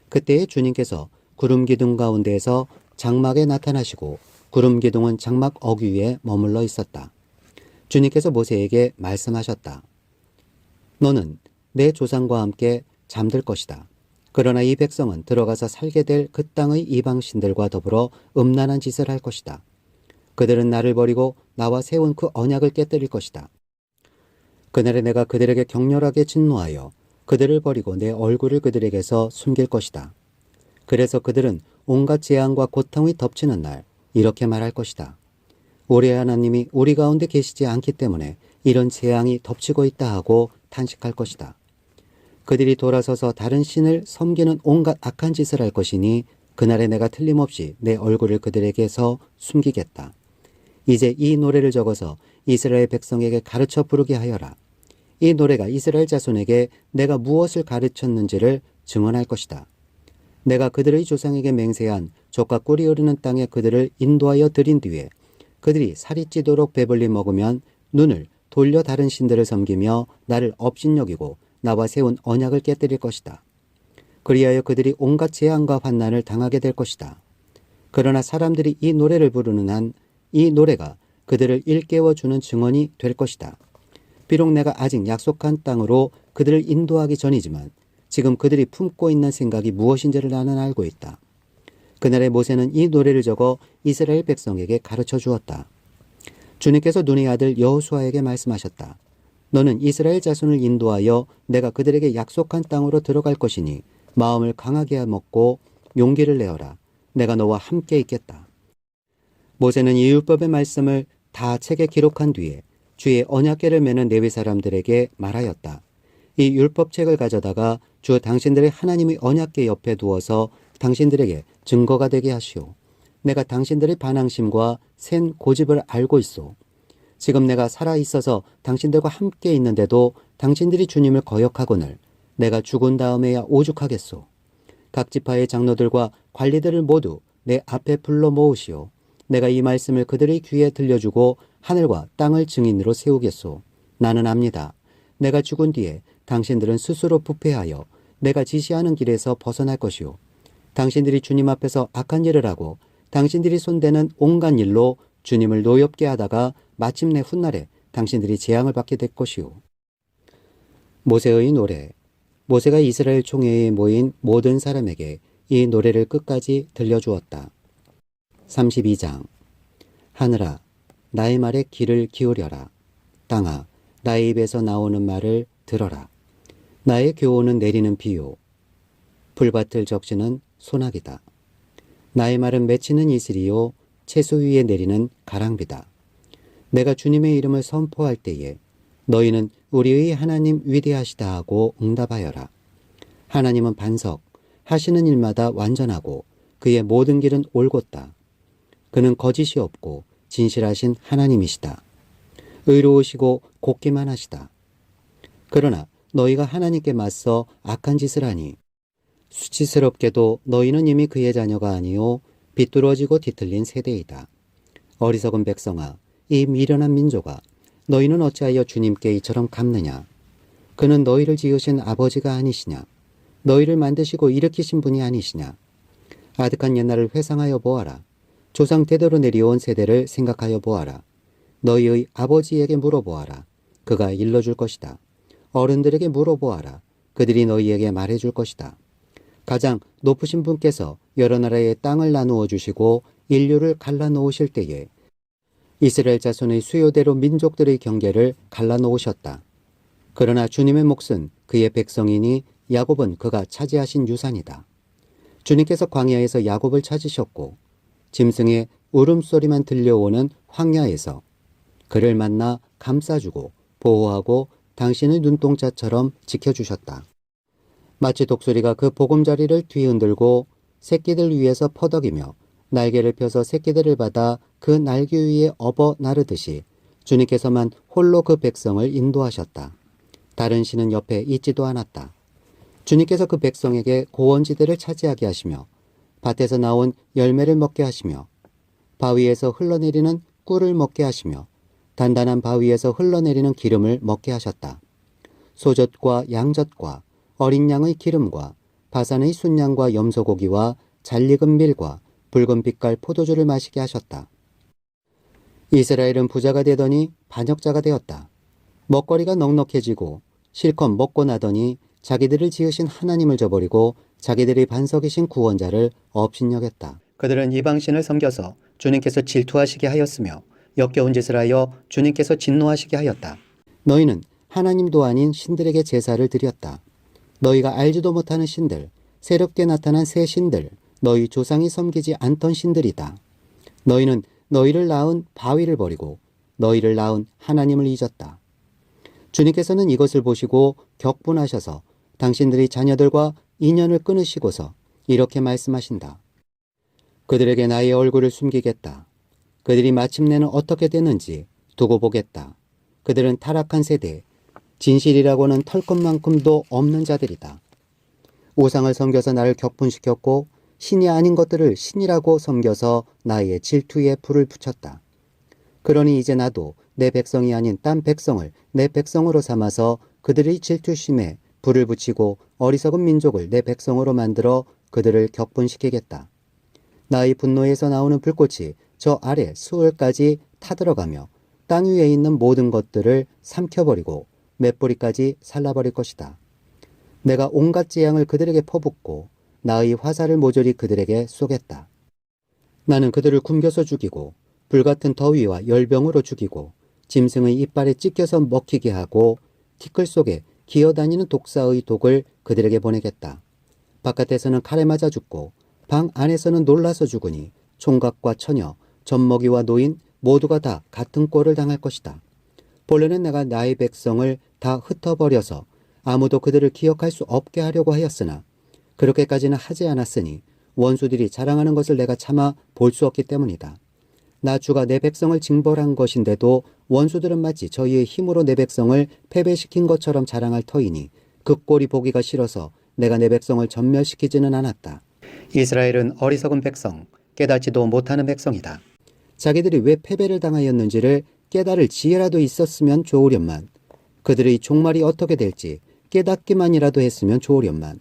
그때에 주님께서 구름 기둥 가운데에서 장막에 나타나시고 구름 기둥은 장막 어귀 위에 머물러 있었다. 주님께서 모세에게 말씀하셨다. 너는 내 조상과 함께 잠들 것이다. 그러나 이 백성은 들어가서 살게 될 그 땅의 이방신들과 더불어 음란한 짓을 할 것이다. 그들은 나를 버리고 나와 세운 그 언약을 깨뜨릴 것이다. 그날에 내가 그들에게 격렬하게 진노하여 그들을 버리고 내 얼굴을 그들에게서 숨길 것이다. 그래서 그들은 온갖 재앙과 고통이 덮치는 날 이렇게 말할 것이다. 우리 하나님이 우리 가운데 계시지 않기 때문에 이런 재앙이 덮치고 있다 하고 탄식할 것이다. 그들이 돌아서서 다른 신을 섬기는 온갖 악한 짓을 할 것이니 그날에 내가 틀림없이 내 얼굴을 그들에게서 숨기겠다. 이제 이 노래를 적어서 이스라엘 백성에게 가르쳐 부르게 하여라. 이 노래가 이스라엘 자손에게 내가 무엇을 가르쳤는지를 증언할 것이다. 내가 그들의 조상에게 맹세한 젖과 꿀이 흐르는 땅에 그들을 인도하여 들인 뒤에 그들이 살이 찌도록 배불리 먹으면 눈을 돌려 다른 신들을 섬기며 나를 업신여기고 나와 세운 언약을 깨뜨릴 것이다. 그리하여 그들이 온갖 재앙과 환난을 당하게 될 것이다. 그러나 사람들이 이 노래를 부르는 한 이 노래가 그들을 일깨워주는 증언이 될 것이다. 비록 내가 아직 약속한 땅으로 그들을 인도하기 전이지만 지금 그들이 품고 있는 생각이 무엇인지를 나는 알고 있다. 그날에 모세는 이 노래를 적어 이스라엘 백성에게 가르쳐 주었다. 주님께서 눈의 아들 여호수아에게 말씀하셨다. 너는 이스라엘 자손을 인도하여 내가 그들에게 약속한 땅으로 들어갈 것이니 마음을 강하게 먹고 용기를 내어라. 내가 너와 함께 있겠다. 모세는 이 율법의 말씀을 다 책에 기록한 뒤에 주의 언약궤를 매는 레위 사람들에게 말하였다. 이 율법책을 가져다가 주 당신들의 하나님의 언약궤 옆에 두어서 당신들에게 증거가 되게 하시오. 내가 당신들의 반항심과 센 고집을 알고 있소. 지금 내가 살아있어서 당신들과 함께 있는데도 당신들이 주님을 거역하거늘 내가 죽은 다음에야 오죽하겠소. 각 지파의 장로들과 관리들을 모두 내 앞에 불러 모으시오. 내가 이 말씀을 그들의 귀에 들려주고 하늘과 땅을 증인으로 세우겠소. 나는 압니다. 내가 죽은 뒤에 당신들은 스스로 부패하여 내가 지시하는 길에서 벗어날 것이오. 당신들이 주님 앞에서 악한 일을 하고 당신들이 손대는 온갖 일로 주님을 노엽게 하다가 마침내 훗날에 당신들이 재앙을 받게 될 것이요. 모세의 노래. 모세가 이스라엘 총회에 모인 모든 사람에게 이 노래를 끝까지 들려주었다. 32장. 하늘아, 나의 말에 귀를 기울여라. 땅아, 나의 입에서 나오는 말을 들어라. 나의 교훈은 내리는 비요. 풀밭을 적시는 소나기다. 나의 말은 맺히는 이슬이요. 채소 위에 내리는 가랑비다. 내가 주님의 이름을 선포할 때에 너희는 우리의 하나님 위대하시다 하고 응답하여라. 하나님은 반석, 하시는 일마다 완전하고 그의 모든 길은 올곧다. 그는 거짓이 없고 진실하신 하나님이시다. 의로우시고 곱기만 하시다. 그러나 너희가 하나님께 맞서 악한 짓을 하니 수치스럽게도 너희는 이미 그의 자녀가 아니요 비뚤어지고 뒤틀린 세대이다. 어리석은 백성아, 이 미련한 민족아, 너희는 어찌하여 주님께 이처럼 갚느냐? 그는 너희를 지으신 아버지가 아니시냐? 너희를 만드시고 일으키신 분이 아니시냐? 아득한 옛날을 회상하여 보아라. 조상 대대로 내려온 세대를 생각하여 보아라. 너희의 아버지에게 물어보아라. 그가 일러줄 것이다. 어른들에게 물어보아라. 그들이 너희에게 말해줄 것이다. 가장 높으신 분께서 여러 나라의 땅을 나누어 주시고 인류를 갈라놓으실 때에 이스라엘 자손의 수요대로 민족들의 경계를 갈라놓으셨다. 그러나 주님의 몫은 그의 백성이니 야곱은 그가 차지하신 유산이다. 주님께서 광야에서 야곱을 찾으셨고 짐승의 울음소리만 들려오는 황야에서 그를 만나 감싸주고 보호하고 당신의 눈동자처럼 지켜주셨다. 마치 독수리가 그 보금자리를 뒤흔들고 새끼들 위에서 퍼덕이며 날개를 펴서 새끼들을 받아 그 날개 위에 업어 나르듯이 주님께서만 홀로 그 백성을 인도하셨다. 다른 신은 옆에 있지도 않았다. 주님께서 그 백성에게 고원지대를 차지하게 하시며 밭에서 나온 열매를 먹게 하시며 바위에서 흘러내리는 꿀을 먹게 하시며 단단한 바위에서 흘러내리는 기름을 먹게 하셨다. 소젖과 양젖과 어린 양의 기름과 바산의 순양과 염소고기와 잘 익은 밀과 붉은 빛깔 포도주를 마시게 하셨다. 이스라엘은 부자가 되더니 반역자가 되었다. 먹거리가 넉넉해지고 실컷 먹고 나더니 자기들을 지으신 하나님을 저버리고 자기들의 반석이신 구원자를 업신여겼다. 그들은 이방신을 섬겨서 주님께서 질투하시게 하였으며 역겨운 짓을 하여 주님께서 진노하시게 하였다. 너희는 하나님도 아닌 신들에게 제사를 드렸다. 너희가 알지도 못하는 신들, 새롭게 나타난 새 신들, 너희 조상이 섬기지 않던 신들이다. 너희는 너희를 낳은 바위를 버리고 너희를 낳은 하나님을 잊었다. 주님께서는 이것을 보시고 격분하셔서 당신들의 자녀들과 인연을 끊으시고서 이렇게 말씀하신다. 그들에게 나의 얼굴을 숨기겠다. 그들이 마침내는 어떻게 되는지 두고 보겠다. 그들은 타락한 세대, 진실이라고는 털것만큼도 없는 자들이다. 우상을 섬겨서 나를 격분시켰고 신이 아닌 것들을 신이라고 섬겨서 나의 질투에 불을 붙였다. 그러니 이제 나도 내 백성이 아닌 딴 백성을 내 백성으로 삼아서 그들의 질투심에 불을 붙이고 어리석은 민족을 내 백성으로 만들어 그들을 격분시키겠다. 나의 분노에서 나오는 불꽃이 저 아래 수월까지 타들어가며 땅 위에 있는 모든 것들을 삼켜버리고 맷뿌리까지 살라버릴 것이다. 내가 온갖 재앙을 그들에게 퍼붓고 나의 화살을 모조리 그들에게 쏘겠다. 나는 그들을 굶겨서 죽이고 불같은 더위와 열병으로 죽이고 짐승의 이빨에 찢겨서 먹히게 하고 티끌 속에 기어다니는 독사의 독을 그들에게 보내겠다. 바깥에서는 칼에 맞아 죽고 방 안에서는 놀라서 죽으니 총각과 처녀, 젖먹이와 노인 모두가 다 같은 꼴을 당할 것이다. 본래는 내가 나의 백성을 다 흩어버려서 아무도 그들을 기억할 수 없게 하려고 하였으나 그렇게까지는 하지 않았으니 원수들이 자랑하는 것을 내가 차마 볼 수 없기 때문이다. 나 주가 내 백성을 징벌한 것인데도 원수들은 마치 저희의 힘으로 내 백성을 패배시킨 것처럼 자랑할 터이니 그 꼴이 보기가 싫어서 내가 내 백성을 전멸시키지는 않았다. 이스라엘은 어리석은 백성, 깨닫지도 못하는 백성이다. 자기들이 왜 패배를 당하였는지를 깨달을 지혜라도 있었으면 좋으련만, 그들의 종말이 어떻게 될지 깨닫기만이라도 했으면 좋으련만,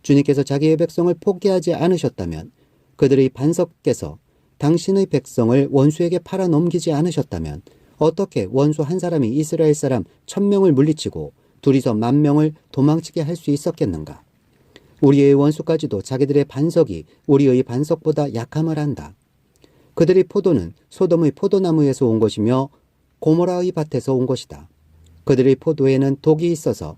주님께서 자기의 백성을 포기하지 않으셨다면 그들의 반석께서 당신의 백성을 원수에게 팔아 넘기지 않으셨다면 어떻게 원수 한 사람이 이스라엘 사람 1000명을 물리치고 둘이서 10,000명을 도망치게 할 수 있었겠는가? 우리의 원수까지도 자기들의 반석이 우리의 반석보다 약함을 안다. 그들의 포도는 소돔의 포도나무에서 온 것이며 고모라의 밭에서 온 것이다. 그들의 포도에는 독이 있어서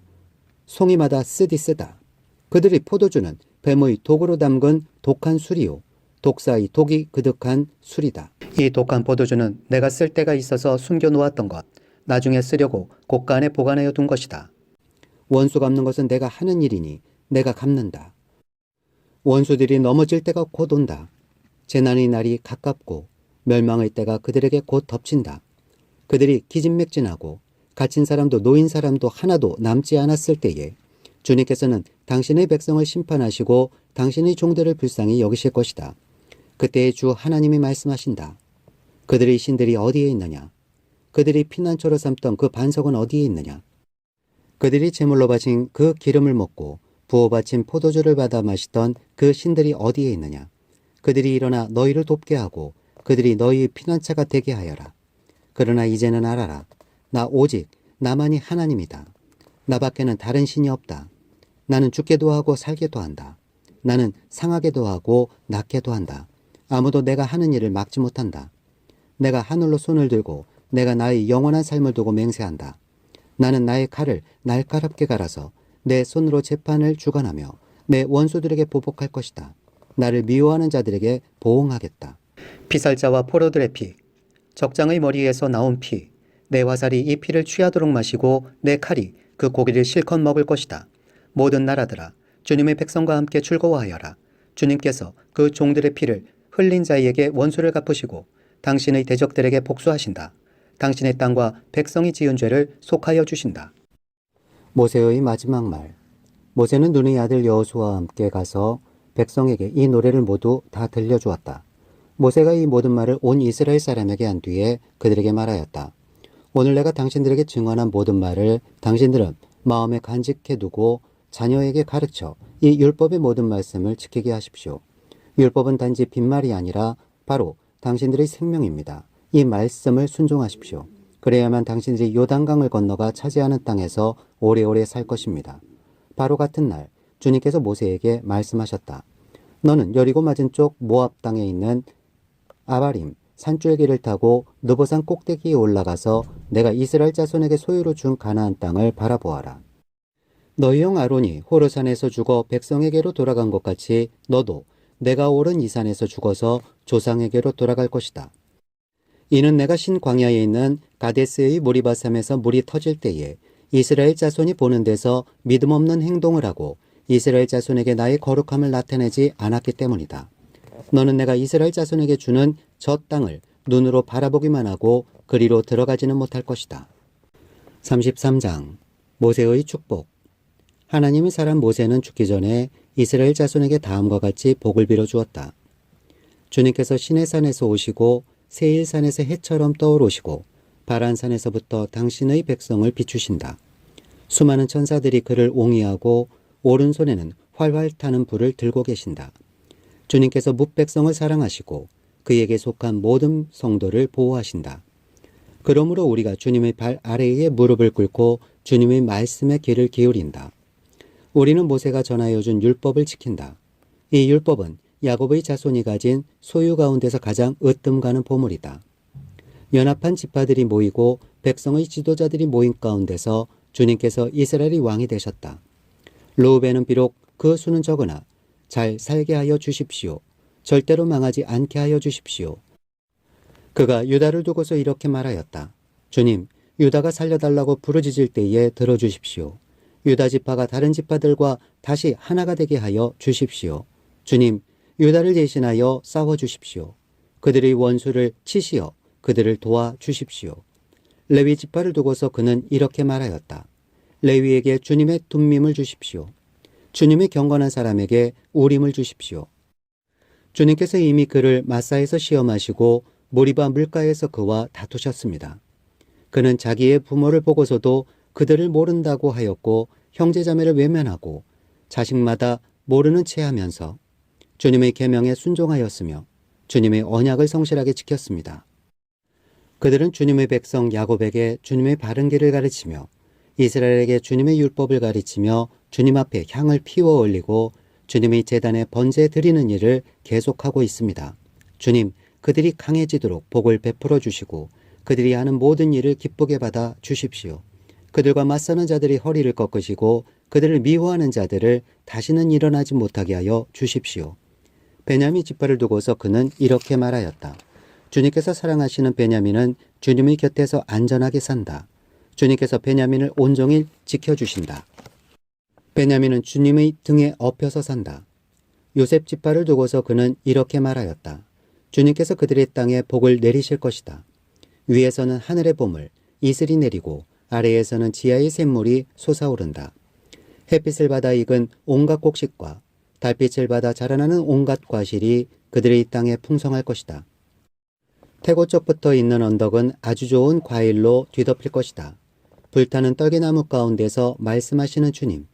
송이마다 쓰디쓰다. 그들의 포도주는 뱀의 독으로 담근 독한 술이요 독사의 독이 그득한 술이다. 이 독한 포도주는 내가 쓸 때가 있어서 숨겨놓았던 것, 나중에 쓰려고 곳간에 보관하여 둔 것이다. 원수 갚는 것은 내가 하는 일이니 내가 갚는다. 원수들이 넘어질 때가 곧 온다. 재난의 날이 가깝고 멸망의 때가 그들에게 곧 덮친다. 그들이 기진맥진하고 갇힌 사람도 노인 사람도 하나도 남지 않았을 때에 주님께서는 당신의 백성을 심판하시고 당신의 종들을 불쌍히 여기실 것이다. 그때에 주 하나님이 말씀하신다. 그들의 신들이 어디에 있느냐? 그들이 피난처로 삼던 그 반석은 어디에 있느냐? 그들이 제물로 바친 그 기름을 먹고 부어 바친 포도주를 받아 마시던 그 신들이 어디에 있느냐? 그들이 일어나 너희를 돕게 하고 그들이 너희의 피난처가 되게 하여라. 그러나 이제는 알아라. 나 오직 나만이 하나님이다. 나밖에는 다른 신이 없다. 나는 죽게도 하고 살게도 한다. 나는 상하게도 하고 낫게도 한다. 아무도 내가 하는 일을 막지 못한다. 내가 하늘로 손을 들고 내가 나의 영원한 삶을 두고 맹세한다. 나는 나의 칼을 날카롭게 갈아서 내 손으로 재판을 주관하며 내 원수들에게 보복할 것이다. 나를 미워하는 자들에게 보응하겠다. 피살자와 포로들의 피, 적장의 머리에서 나온 피, 내 화살이 이 피를 취하도록 마시고 내 칼이 그 고기를 실컷 먹을 것이다. 모든 나라들아, 주님의 백성과 함께 즐거워하여라. 주님께서 그 종들의 피를 흘린 자에게 원수를 갚으시고 당신의 대적들에게 복수하신다. 당신의 땅과 백성이 지은 죄를 속하여 주신다. 모세의 마지막 말. 모세는 눈의 아들 여호수아와 함께 가서 백성에게 이 노래를 모두 다 들려주었다. 모세가 이 모든 말을 온 이스라엘 사람에게 한 뒤에 그들에게 말하였다. 오늘 내가 당신들에게 증언한 모든 말을 당신들은 마음에 간직해 두고 자녀에게 가르쳐 이 율법의 모든 말씀을 지키게 하십시오. 율법은 단지 빈말이 아니라 바로 당신들의 생명입니다. 이 말씀을 순종하십시오. 그래야만 당신들이 요단강을 건너가 차지하는 땅에서 오래오래 살 것입니다. 바로 같은 날 주님께서 모세에게 말씀하셨다. 너는 여리고 맞은쪽 모압 땅에 있는 아바림 산줄기를 타고 느보산 꼭대기에 올라가서 내가 이스라엘 자손에게 소유로 준 가나안 땅을 바라보아라. 너희 형 아론이 호르산에서 죽어 백성에게로 돌아간 것 같이 너도 내가 오른 이 산에서 죽어서 조상에게로 돌아갈 것이다. 이는 내가 신 광야에 있는 가데스의 무리바삼에서 물이 터질 때에 이스라엘 자손이 보는 데서 믿음 없는 행동을 하고 이스라엘 자손에게 나의 거룩함을 나타내지 않았기 때문이다. 너는 내가 이스라엘 자손에게 주는 저 땅을 눈으로 바라보기만 하고 그리로 들어가지는 못할 것이다. 33장 모세의 축복. 하나님의 사람 모세는 죽기 전에 이스라엘 자손에게 다음과 같이 복을 빌어 주었다. 주님께서 시내산에서 오시고 세일산에서 해처럼 떠오르시고 바란산에서부터 당신의 백성을 비추신다. 수많은 천사들이 그를 옹이하고 오른손에는 활활 타는 불을 들고 계신다. 주님께서 뭇백성을 사랑하시고 그에게 속한 모든 성도를 보호하신다. 그러므로 우리가 주님의 발 아래에 무릎을 꿇고 주님의 말씀에 귀를 기울인다. 우리는 모세가 전하여 준 율법을 지킨다. 이 율법은 야곱의 자손이 가진 소유 가운데서 가장 으뜸가는 보물이다. 연합한 지파들이 모이고 백성의 지도자들이 모인 가운데서 주님께서 이스라엘의 왕이 되셨다. 르우벤은 비록 그 수는 적으나 잘 살게 하여 주십시오. 절대로 망하지 않게 하여 주십시오. 그가 유다를 두고서 이렇게 말하였다. 주님, 유다가 살려달라고 부르짖을 때에 들어주십시오. 유다 지파가 다른 지파들과 다시 하나가 되게 하여 주십시오. 주님, 유다를 대신하여 싸워주십시오. 그들의 원수를 치시어 그들을 도와주십시오. 레위 지파를 두고서 그는 이렇게 말하였다. 레위에게 주님의 둠밈을 주십시오. 주님의 경건한 사람에게 우림을 주십시오. 주님께서 이미 그를 마사에서 시험하시고 모리바 물가에서 그와 다투셨습니다. 그는 자기의 부모를 보고서도 그들을 모른다고 하였고 형제자매를 외면하고 자식마다 모르는 채 하면서 주님의 계명에 순종하였으며 주님의 언약을 성실하게 지켰습니다. 그들은 주님의 백성 야곱에게 주님의 바른 길을 가르치며 이스라엘에게 주님의 율법을 가르치며 주님 앞에 향을 피워 올리고 주님의 제단에 번제 드리는 일을 계속하고 있습니다. 주님, 그들이 강해지도록 복을 베풀어 주시고 그들이 하는 모든 일을 기쁘게 받아 주십시오. 그들과 맞서는 자들이 허리를 꺾으시고 그들을 미워하는 자들을 다시는 일어나지 못하게 하여 주십시오. 베냐민 지파를 두고서 그는 이렇게 말하였다. 주님께서 사랑하시는 베냐민은 주님의 곁에서 안전하게 산다. 주님께서 베냐민을 온종일 지켜주신다. 베냐민은 주님의 등에 엎혀서 산다. 요셉 지파를 두고서 그는 이렇게 말하였다. 주님께서 그들의 땅에 복을 내리실 것이다. 위에서는 하늘의 보물, 이슬이 내리고 아래에서는 지하의 샘물이 솟아오른다. 햇빛을 받아 익은 온갖 곡식과 달빛을 받아 자라나는 온갖 과실이 그들의 땅에 풍성할 것이다. 태고 쪽부터 있는 언덕은 아주 좋은 과일로 뒤덮일 것이다. 불타는 떨기나무 가운데서 말씀하시는 주님,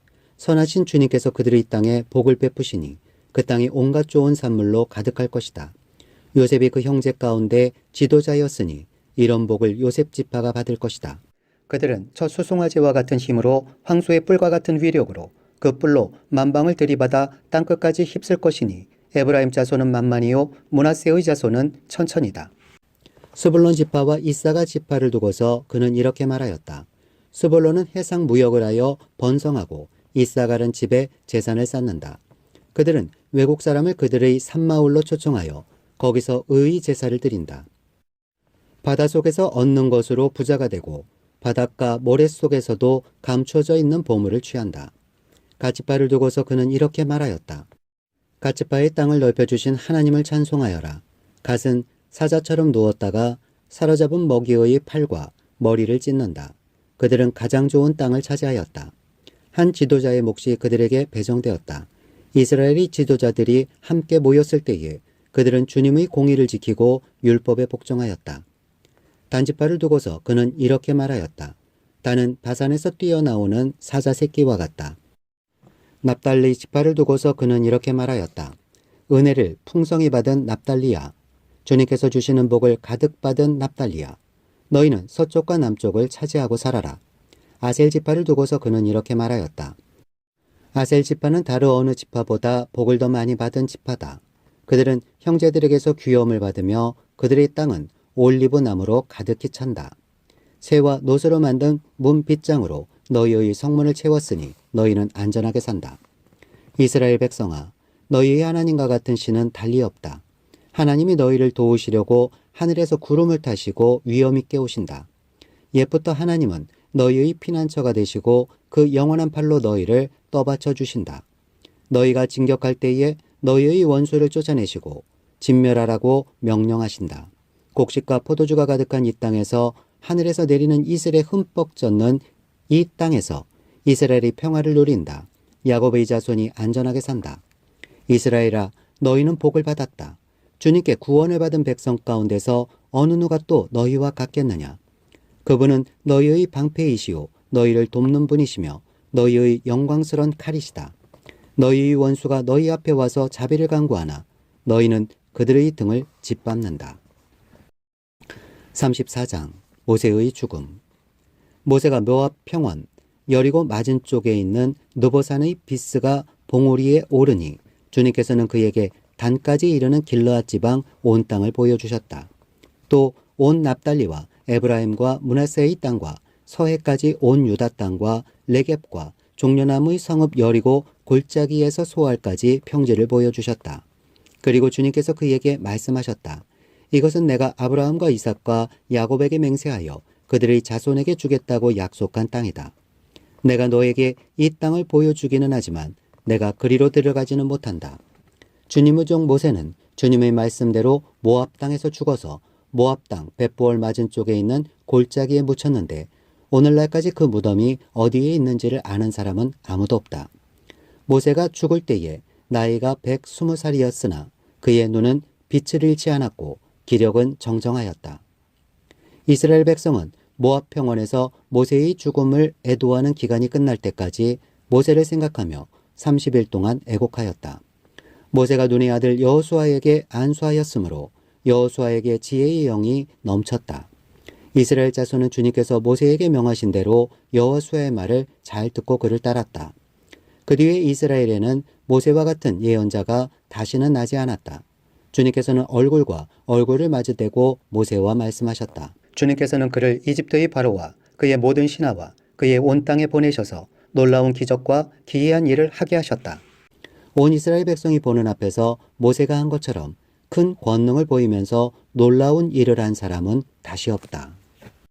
선하신 주님께서 그들의 땅에 복을 베푸시니 그 땅이 온갖 좋은 산물로 가득할 것이다. 요셉이 그 형제 가운데 지도자였으니 이런 복을 요셉 지파가 받을 것이다. 그들은 저 수송아지와 같은 힘으로 황소의 뿔과 같은 위력으로 그 뿔로 만방을 들이받아 땅끝까지 휩쓸 것이니 에브라임 자손은 만만이요 므낫세의 자손은 천천이다. 스불론 지파와 이사가 지파를 두고서 그는 이렇게 말하였다. 스불론은 해상 무역을 하여 번성하고 이사갈은 집에 재산을 쌓는다. 그들은 외국 사람을 그들의 산마을로 초청하여 거기서 의의 제사를 드린다. 바다 속에서 얻는 것으로 부자가 되고 바닷가 모래 속에서도 감춰져 있는 보물을 취한다. 갓지파를 두고서 그는 이렇게 말하였다. 갓지파의 땅을 넓혀주신 하나님을 찬송하여라. 갓은 사자처럼 누웠다가 사로잡은 먹이의 팔과 머리를 찢는다. 그들은 가장 좋은 땅을 차지하였다. 한 지도자의 몫이 그들에게 배정되었다. 이스라엘의 지도자들이 함께 모였을 때에 그들은 주님의 공의를 지키고 율법에 복종하였다. 단지파를 두고서 그는 이렇게 말하였다. 나는 바산에서 뛰어나오는 사자 새끼와 같다. 납달리 지파를 두고서 그는 이렇게 말하였다. 은혜를 풍성히 받은 납달리야. 주님께서 주시는 복을 가득 받은 납달리야. 너희는 서쪽과 남쪽을 차지하고 살아라. 아셀 지파를 두고서 그는 이렇게 말하였다. 아셀 지파는 다른 어느 지파보다 복을 더 많이 받은 지파다. 그들은 형제들에게서 귀여움을 받으며 그들의 땅은 올리브 나무로 가득히 찬다. 새와 노스로 만든 문 빗장으로 너희의 성문을 채웠으니 너희는 안전하게 산다. 이스라엘 백성아, 너희의 하나님과 같은 신은 달리 없다. 하나님이 너희를 도우시려고 하늘에서 구름을 타시고 위엄 있게 오신다. 옛부터 하나님은 너희의 피난처가 되시고 그 영원한 팔로 너희를 떠받쳐 주신다. 너희가 진격할 때에 너희의 원수를 쫓아내시고 진멸하라고 명령하신다. 곡식과 포도주가 가득한 이 땅에서 하늘에서 내리는 이슬에 흠뻑 젖는 이 땅에서 이스라엘이 평화를 누린다. 야곱의 자손이 안전하게 산다. 이스라엘아, 너희는 복을 받았다. 주님께 구원을 받은 백성 가운데서 어느 누가 또 너희와 같겠느냐. 그분은 너희의 방패이시오 너희를 돕는 분이시며 너희의 영광스러운 칼이시다. 너희의 원수가 너희 앞에 와서 자비를 간구하나 너희는 그들의 등을 짓밟는다. 34장 모세의 죽음. 모세가 모압 평원 여리고 맞은 쪽에 있는 느보산의 비스가 봉우리에 오르니 주님께서는 그에게 단까지 이르는 길르앗 지방 온 땅을 보여주셨다. 또 온 납달리와 에브라임과 므낫세의 땅과 서해까지 온 유다 땅과 레겝과 종려나무의 성읍 여리고 골짜기에서 소알까지 평지를 보여주셨다. 그리고 주님께서 그에게 말씀하셨다. 이것은 내가 아브라함과 이삭과 야곱에게 맹세하여 그들의 자손에게 주겠다고 약속한 땅이다. 내가 너에게 이 땅을 보여주기는 하지만 내가 그리로 들어가지는 못한다. 주님의 종 모세는 주님의 말씀대로 모압 땅에서 죽어서 모압 땅 벳보을 맞은 쪽에 있는 골짜기에 묻혔는데 오늘날까지 그 무덤이 어디에 있는지를 아는 사람은 아무도 없다. 모세가 죽을 때에 나이가 120살이었으나 그의 눈은 빛을 잃지 않았고 기력은 정정하였다. 이스라엘 백성은 모압 평원에서 모세의 죽음을 애도하는 기간이 끝날 때까지 모세를 생각하며 30일 동안 애곡하였다. 모세가 눈의 아들 여호수아에게 안수하였으므로 여호수아에게 지혜의 영이 넘쳤다. 이스라엘 자손은 주님께서 모세에게 명하신 대로 여호수아의 말을 잘 듣고 그를 따랐다. 그 뒤에 이스라엘에는 모세와 같은 예언자가 다시는 나지 않았다. 주님께서는 얼굴과 얼굴을 마주대고 모세와 말씀하셨다. 주님께서는 그를 이집트의 바로와 그의 모든 신하와 그의 온 땅에 보내셔서 놀라운 기적과 기이한 일을 하게 하셨다. 온 이스라엘 백성이 보는 앞에서 모세가 한 것처럼 큰 권능을 보이면서 놀라운 일을 한 사람은 다시 없다.